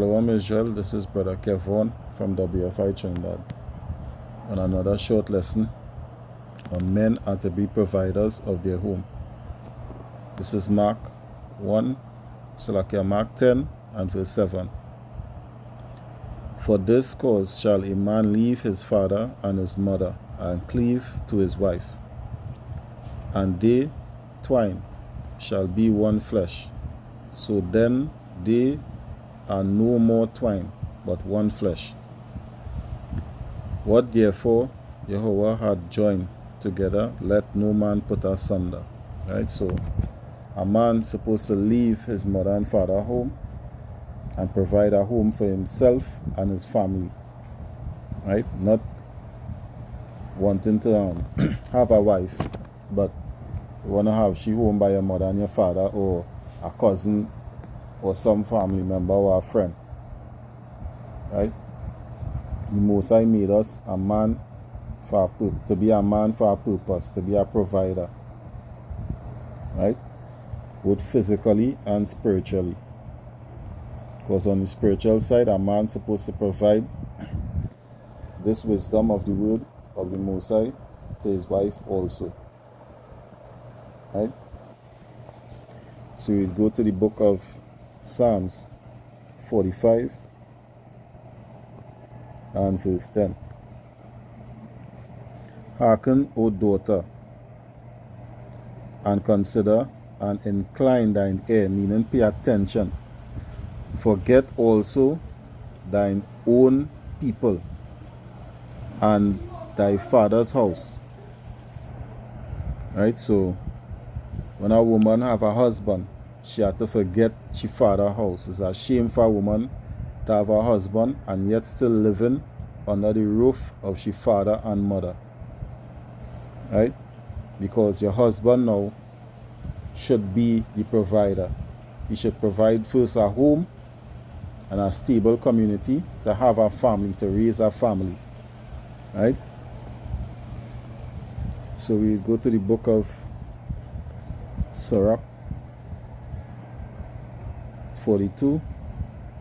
Shalom Israel, this is Brother Kevon from WFI Trinidad on another short lesson on men are to be providers of their home. This is Mark 10 and verse 7. For this cause shall a man leave his father and his mother and cleave to his wife, and they twine shall be one flesh. So then they are no more twine, but one flesh. What therefore Jehovah had joined together, let no man put asunder. Right? So a man supposed to leave his mother and father home and provide a home for himself and his family. Right? Not wanting to have a wife, but you want to have she home by your mother and your father, or a cousin, or some family member, or a friend. Right? The Most High made us a man to be a man for a purpose, to be a provider. Right? Both physically and spiritually. Because on the spiritual side, a man supposed to provide this wisdom of the word of the Most High to his wife also. Right? So we go to the book of Psalms 45 and verse 10. Hearken, O daughter, and consider, and incline thine ear, meaning pay attention. Forget also thine own people and thy father's house. Right? So when a woman have a husband, she had to forget she father's house. It's a shame for a woman to have a husband and yet still living under the roof of she father and mother. Right? Because your husband now should be the provider. He should provide first a home and a stable community to have a family, to raise a family. Right? So we go to the book of Sirach 42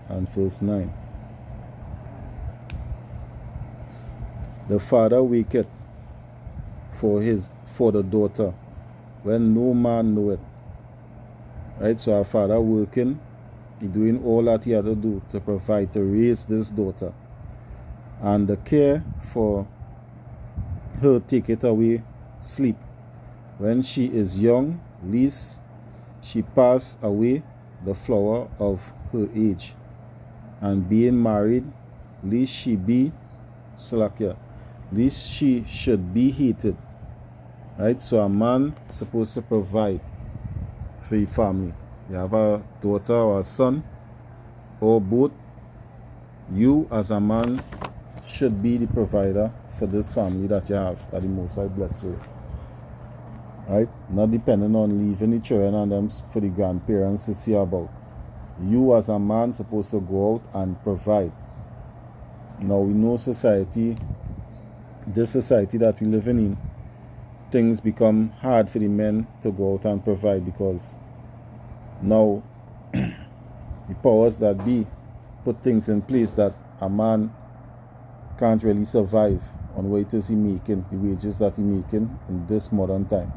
and verse 9. The father waketh for the daughter when no man knoweth. Right? So our father working, he doing all that he had to do to provide, to raise this daughter. And the care for her taketh away sleep. When she is young, least she pass away the flower of her age. And being married, least she be slacker, least she should be hated. Right? So a man supposed to provide for your family. You have a daughter or a son, or both. You as a man should be the provider for this family that you have, that the Most High bless you. Right? Not depending on leaving the children and them for the grandparents to see about. You as a man supposed to go out and provide. Now we know society, this society that we living in, things become hard for the men to go out and provide, because now the powers that be put things in place that a man can't really survive on what it is he making, the wages that he making in this modern time.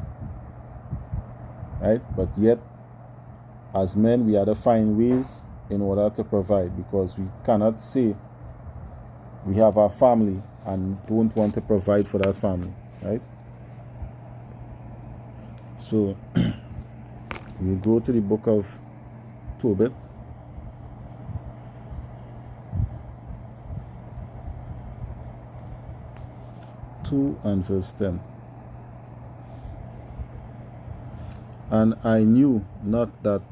Right? But yet, as men, we have to find ways in order to provide, because we cannot say we have our family and don't want to provide for that family. Right? So we go to the book of Tobit. And verse 10. And I knew not that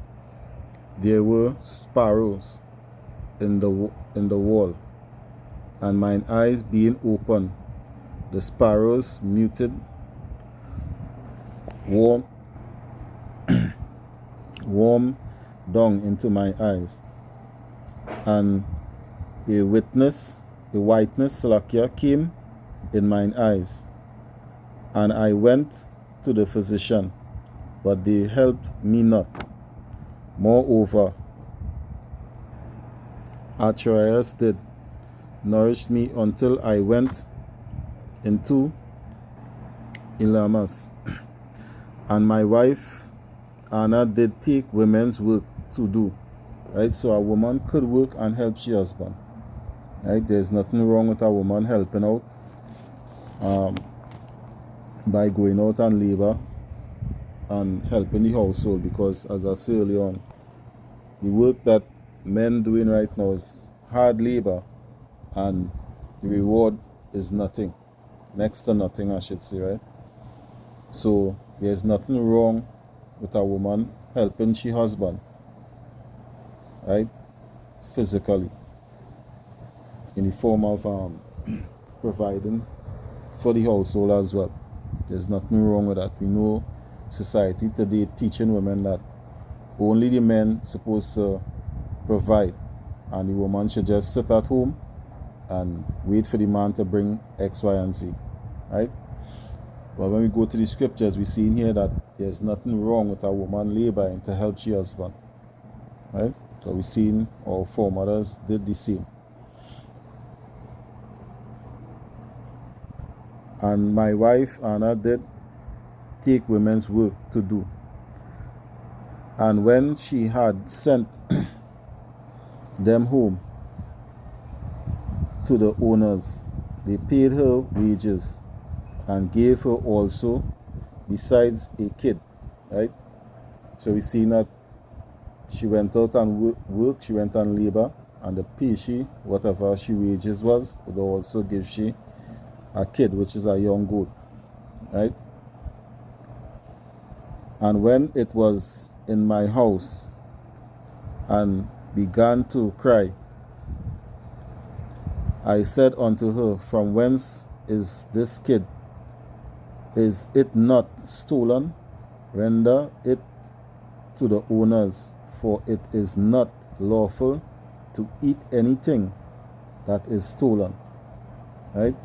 there were sparrows in the wall, and mine eyes being open, the sparrows muted warm down into my eyes, and a whiteness Salakia came in mine eyes, and I went to the physician, but they helped me not. Moreover, Acharias did, nourished me until I went into Elamas. And my wife Anna did take women's work to do. Right? So a woman could work and help she husband. Right? There's nothing wrong with a woman helping out by going out and labor and helping the household, because as I said earlier on, the work that men doing right now is hard labor and the reward is nothing. Next to nothing, I should say, right? So there's nothing wrong with a woman helping she husband, right? Physically, in the form of providing for the household as well. There's nothing wrong with that. We know society today teaching women that only the men supposed to provide and the woman should just sit at home and wait for the man to bring X, Y, and Z, right? But when we go to the scriptures, we see in here that there's nothing wrong with a woman laboring to help she husband, right? So we seen our foremothers did the same. And my wife Anna did take women's work to do. And when she had sent them home to the owners, they paid her wages and gave her also besides a kid, right? So we see that she went out and work, she went and labor, and the pay she, whatever she wages was, they also give she a kid, which is a young goat, right? And when it was in my house and began to cry, I said unto her, from whence is this kid? Is it not stolen? Render it to the owners, for it is not lawful to eat anything that is stolen. Right?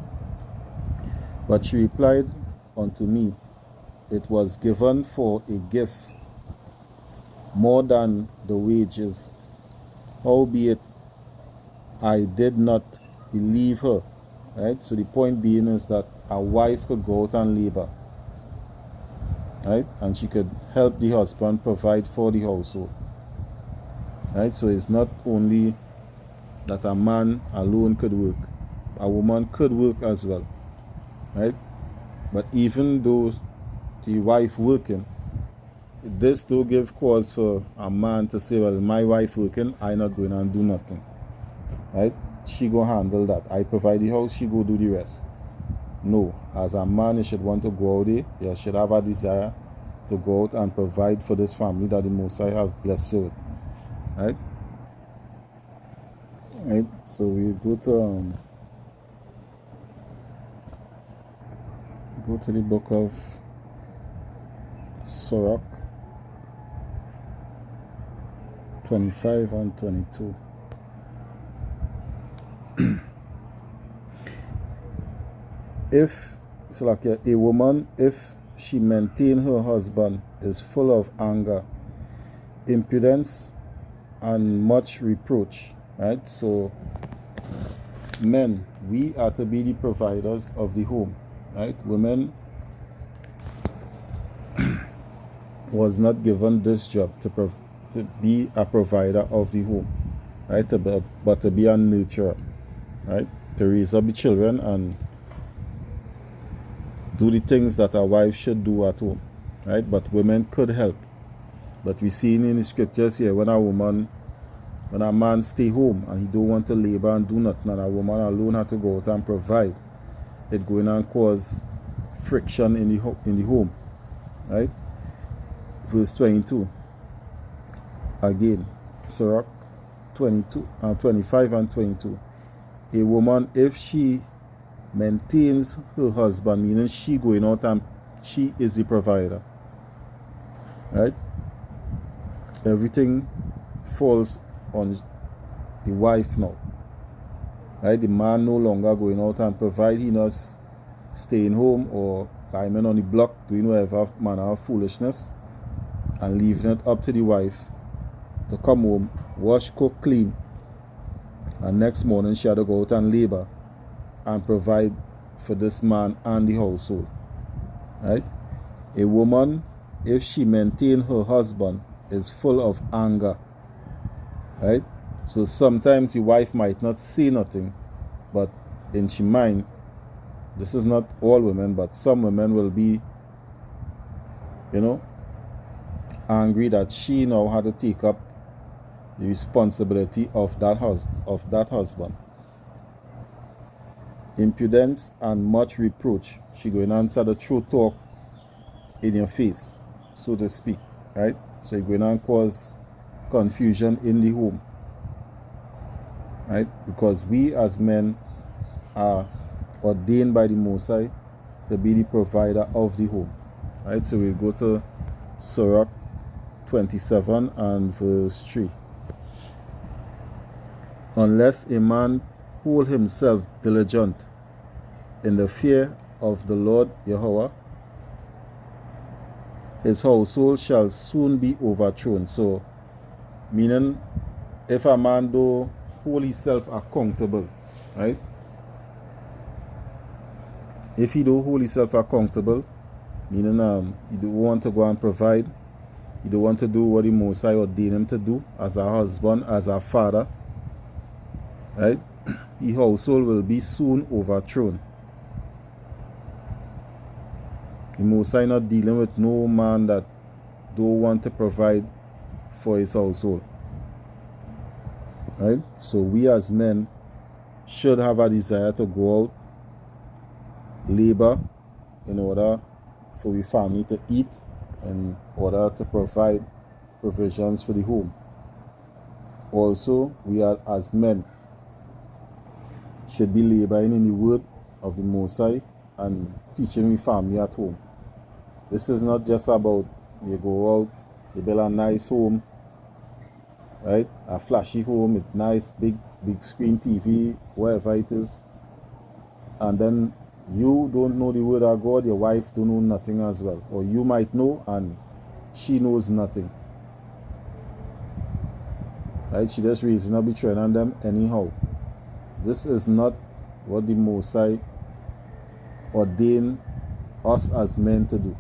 But she replied unto me, it was given for a gift more than the wages. Howbeit, I did not believe her. Right? So the point being is that a wife could go out and labor, right? And she could help the husband provide for the household. Right? So it's not only that a man alone could work. A woman could work as well. Right? But even though the wife working, this do give cause for a man to say, well, my wife working, I not going and do nothing. Right? She go handle that. I provide the house, she go do the rest. No. As a man, you should want to go out there. You should have a desire to go out and provide for this family that the Most High have blessed you with. Right? Right? So we go to the book of Sirach 25 and 22. If, so like a woman, if she maintain her husband, is full of anger, impudence, and much reproach, right? So, men, we are to be the providers of the home, right? Women was not given this job to be a provider of the home, right? But to be a nurturer, right? To raise up the children and do the things that a wife should do at home, right? But women could help. But we see in the scriptures here, when a man stay home and he don't want to labor and do nothing, and a woman alone have to go out and provide, it going and cause friction in the home, right? Verse 22. Again, Sirach 25 and 22. A woman, if she maintains her husband, meaning she going out and she is the provider, right? Everything falls on the wife now, right? The man no longer going out and provide. He not staying home or climbing on the block doing whatever manner of foolishness and leaving it up to the wife to come home, wash, cook, clean, And next morning she had to go out and labor and provide for this man and the household. Right? A woman, if she maintain her husband, is full of anger. Right? So sometimes the wife might not say nothing, but in she mind, this is not all women, but some women will be, angry that she now had to take up the responsibility of that husband. Impudence and much reproach. She going to answer the true talk in your face, so to speak. Right? So you're going to cause confusion in the home. Right? Because we as men are ordained by the Most High to be the provider of the home. Right? So we go to Sirach 27 and verse 3. Unless a man hold himself diligent in the fear of the Lord Yahweh, his household shall soon be overthrown. So, meaning, if a man do hold himself accountable, right? If he do hold himself accountable, meaning he don't want to go and provide, he don't want to do what the Most High ordained him to do as a husband, as a father, right? His household will be soon overthrown. The Most High not dealing with no man that don't want to provide for his household. Right? So we as men should have a desire to go out, labor in order for the family to eat, in order to provide provisions for the home. Also, we are as men should be laboring in the word of the Most High and teaching the family at home. This is not just about you go out, you build a nice home, right? A flashy home with nice big screen TV, whatever it is, and then you don't know the word of God, your wife don't know nothing as well. Or you might know and she knows nothing. Right? She just reasonably training them anyhow. This is not what the Most High ordained us as men to do.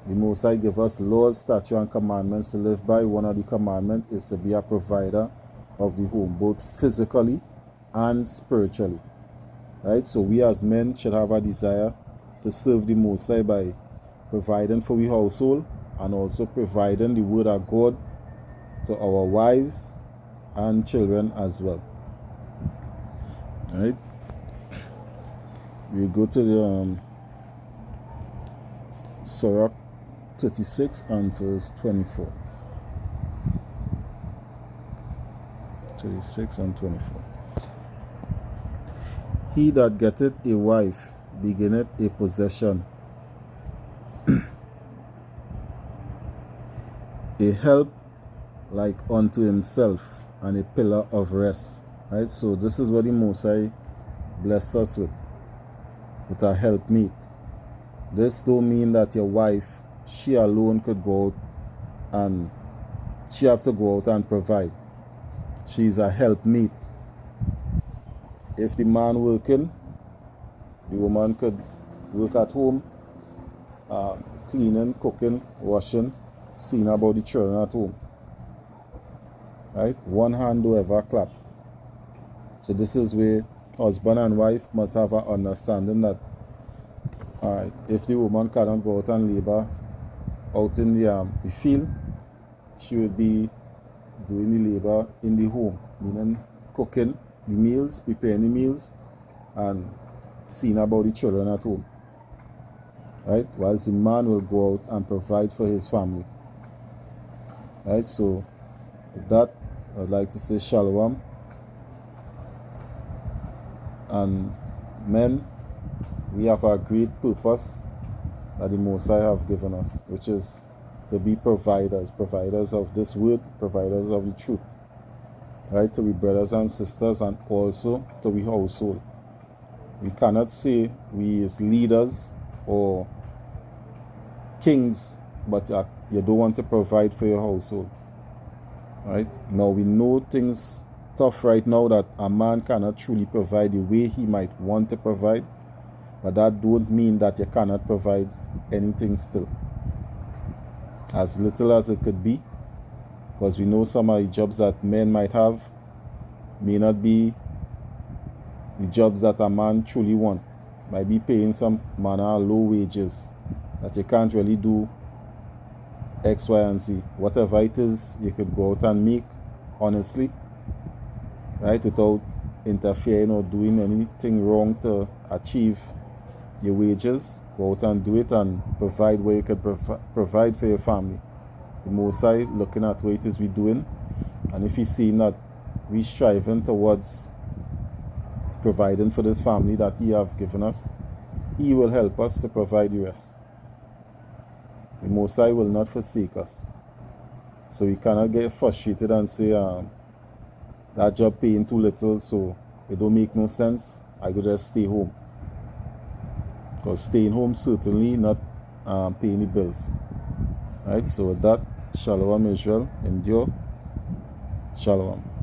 The Most High give us laws, statutes, and commandments to live by. One of the commandments is to be a provider of the home, both physically and spiritually. Right? So we as men should have a desire to serve the Most High by providing for the household and also providing the word of God to our wives and children as well. Right? We go to the Sirach 36 and verse 24. 36 and 24. He that getteth a wife beginneth a possession, a help like unto himself, and a pillar of rest. Right? So this is what the Most High bless us with a helpmeet. This don't mean that your wife, she alone could go out and she have to go out and provide. She's a helpmeet. If the man working, the woman could work at home, cleaning, cooking, washing, seeing about the children at home. Right? One hand do ever clap. So this is where husband and wife must have an understanding that, alright, if the woman cannot go out and labor out in the field, she would be doing the labor in the home, meaning cooking the meals, preparing the meals, and seeing about the children at home. Right? Whilst the man will go out and provide for his family. Right? So, with that, I'd like to say shalom. And men, we have a great purpose that the Most High have given us, which is to be providers of this word, providers of the truth. Right? To be brothers and sisters, and also to be household. We cannot say we as leaders or kings, but you don't want to provide for your household. Right? Now we know things tough right now, that a man cannot truly provide the way he might want to provide, but that don't mean that you cannot provide anything still. As little as it could be, because we know some of the jobs that men might have may not be the jobs that a man truly want. Might be paying some man low wages that you can't really do X, Y, and Z. Whatever it is, you could go out and make honestly, right, without interfering or doing anything wrong to achieve your wages. Go out and do it and provide where you could provide for your family. The Most High looking at what it is we're doing, and if He's seeing that we striving towards providing for this family that He have given us, He will help us to provide the rest. The Most High will not forsake us. So we cannot get frustrated and say, that job paying too little, so it don't make no sense, I could just stay home. Because staying home certainly not paying the bills. Right? So with that, Shalom Israel, endure. Shalom.